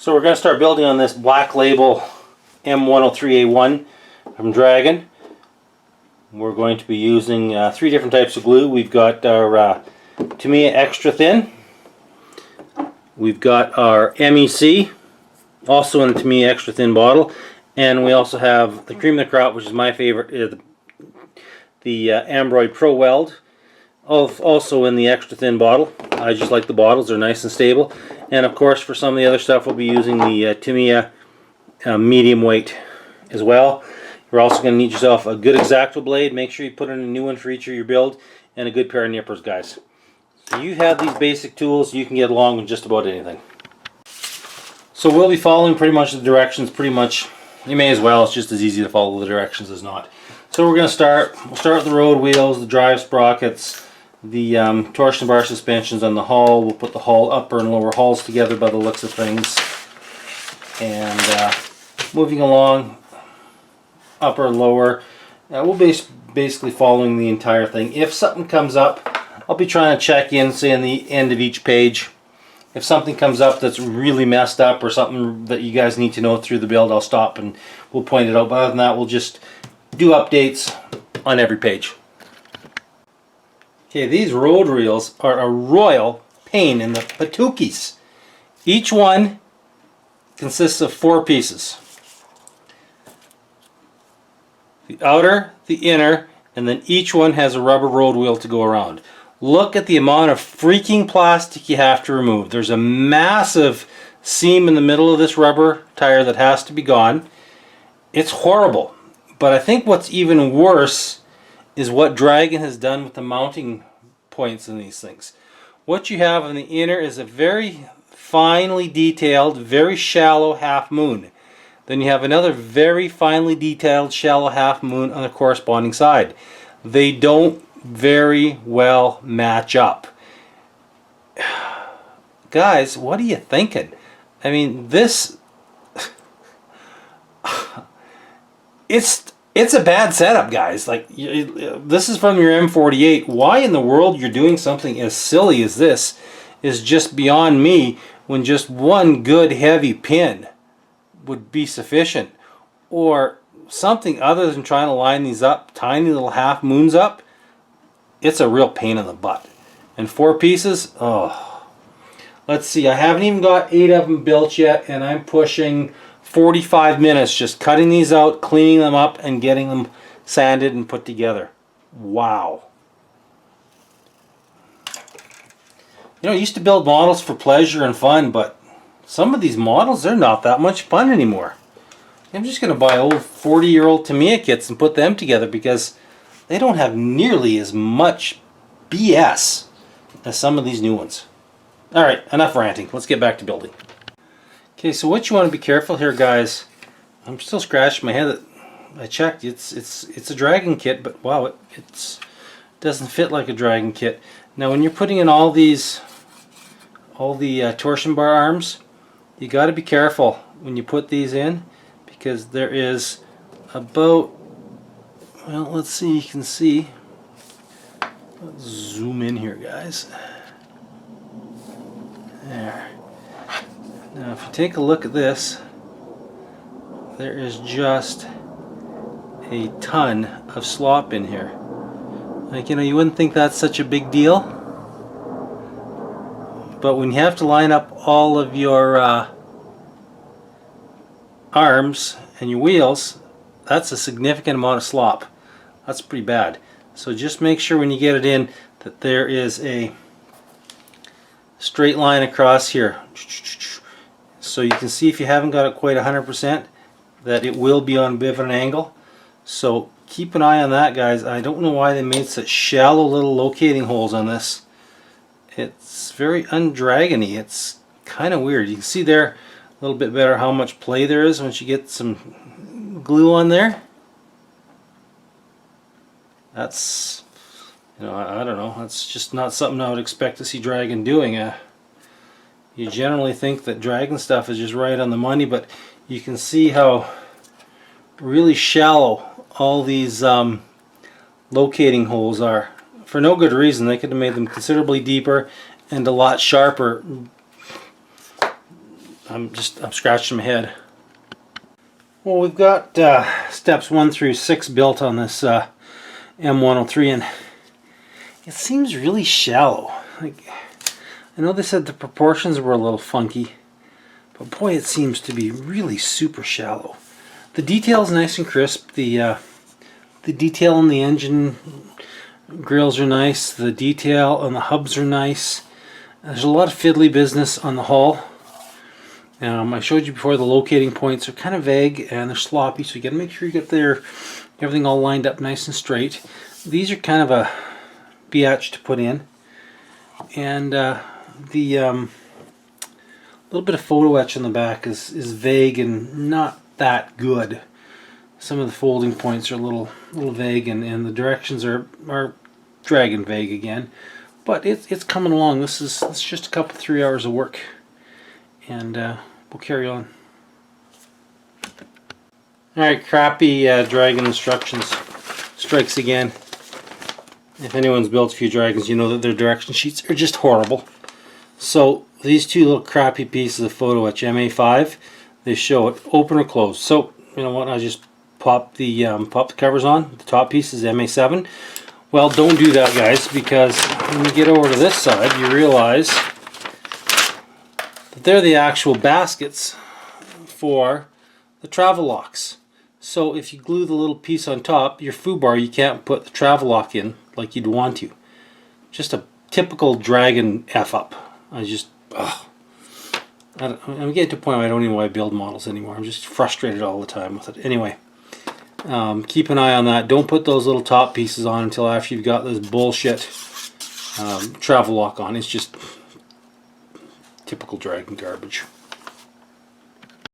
So we're going to start building on this Black Label M103A1 from Dragon. We're going to be using 3 different types of glue. We've got our Tamiya Extra Thin. We've got our MEC, also in the Tamiya Extra Thin bottle. And we also have the cream of the crop, which is my favorite, the Ambroid Pro Weld, also in the extra thin bottle. I just like the bottles, they're nice and stable. And of course, for some of the other stuff, we'll be using the Tamiya medium weight as well. You're also going to need yourself a good X-Acto blade. Make sure you put in a new one for each of your build, and a good pair of nippers, guys. So you have these basic tools, you can get along with just about anything. So we'll be following pretty much the directions, you may as well, it's just as easy to follow the directions as not. So we're going to we'll start with the road wheels, the drive sprockets, the torsion bar suspensions on the hull. We'll put the hull upper and lower hulls together by the looks of things. And moving along, upper and lower, we'll be basically following the entire thing. If something comes up, I'll be trying to check in, say, in the end of each page. If something comes up that's really messed up or something that you guys need to know through the build, I'll stop and we'll point it out. But other than that, we'll just do updates on every page. Okay, these road reels are a royal pain in the patookies. Each one consists of 4 pieces. The outer, the inner, and then each one has a rubber road wheel to go around. Look at the amount of freaking plastic you have to remove. There's a massive seam in the middle of this rubber tire that has to be gone. It's horrible. But I think what's even worse is what Dragon has done with the mounting points in these things. What you have in the inner is a very finely detailed, very shallow half moon. Then you have another very finely detailed, shallow half moon on the corresponding side. They don't very well match up. Guys, what are you thinking? I mean, this it's a bad setup, guys. Like, this is from your M48. Why in the world you're doing something as silly as this is just beyond me, when just one good heavy pin would be sufficient. Or something other than trying to line these up, tiny little half moons up. It's a real pain in the butt. And 4 pieces, oh. Let's see, I haven't even got 8 of them built yet, and I'm pushing 45 minutes just cutting these out, cleaning them up, and getting them sanded and put together. Wow. You know, I used to build models for pleasure and fun, but some of these models, they're not that much fun anymore. I'm just going to buy old 40-year-old Tamiya kits and put them together because they don't have nearly as much BS as some of these new ones. Alright, enough ranting. Let's get back to building. Okay, so what you want to be careful here, guys. I'm still scratching my head. I checked. It's a Dragon kit, but wow, it doesn't fit like a Dragon kit. Now, when you're putting in all the torsion bar arms, you got to be careful when you put these in, because there is about, well, let's see. You can see. Let's zoom in here, guys. There. Now if you take a look at this, there is just a ton of slop in here. Like, you know, you wouldn't think that's such a big deal, but when you have to line up all of your arms and your wheels, that's a significant amount of slop. That's pretty bad. So just make sure when you get it in that there is a straight line across here. So you can see, if you haven't got it quite 100%, that it will be on a bit of an angle. So keep an eye on that, guys. I don't know why they made such shallow little locating holes on this. It's very undragony. It's kind of weird. You can see there a little bit better how much play there is once you get some glue on there. That's, you know, I don't know. That's just not something I would expect to see Dragon doing. You generally think that Dragon stuff is just right on the money, but you can see how really shallow all these locating holes are. For no good reason. They could have made them considerably deeper and a lot sharper I'm scratching my head. Well, we've got steps 1 through 6 built on this M103, and it seems really shallow. Like, I know they said the proportions were a little funky, but boy, it seems to be really super shallow. The detail's nice and crisp. The detail on the engine grills are nice. The detail on the hubs are nice. There's a lot of fiddly business on the hull. I showed you before the locating points are kind of vague and they're sloppy, so you got to make sure you get everything all lined up nice and straight. These are kind of a biatch to put in, and the little bit of photo etch on the back is vague and not that good. Some of the folding points are a little vague, and the directions are dragging vague again. But it's coming along. It's just a couple 3 hours of work, and we'll carry on. Alright, crappy Dragon instructions strikes again. If anyone's built a few Dragons, you know that their direction sheets are just horrible. So these two little crappy pieces of photo etch MA5, they show it open or closed. So you know what? I just pop the covers on. The top piece is MA7. Well, don't do that, guys, because when you get over to this side, you realize that they're the actual baskets for the travel locks. So if you glue the little piece on top, your foobar, you can't put the travel lock in like you'd want to. Just a typical Dragon F-up. I'm getting to a point where I don't even want to build models anymore. I'm just frustrated all the time with it. Anyway, keep an eye on that. Don't put those little top pieces on until after you've got this bullshit travel lock on. It's just typical Dragon garbage.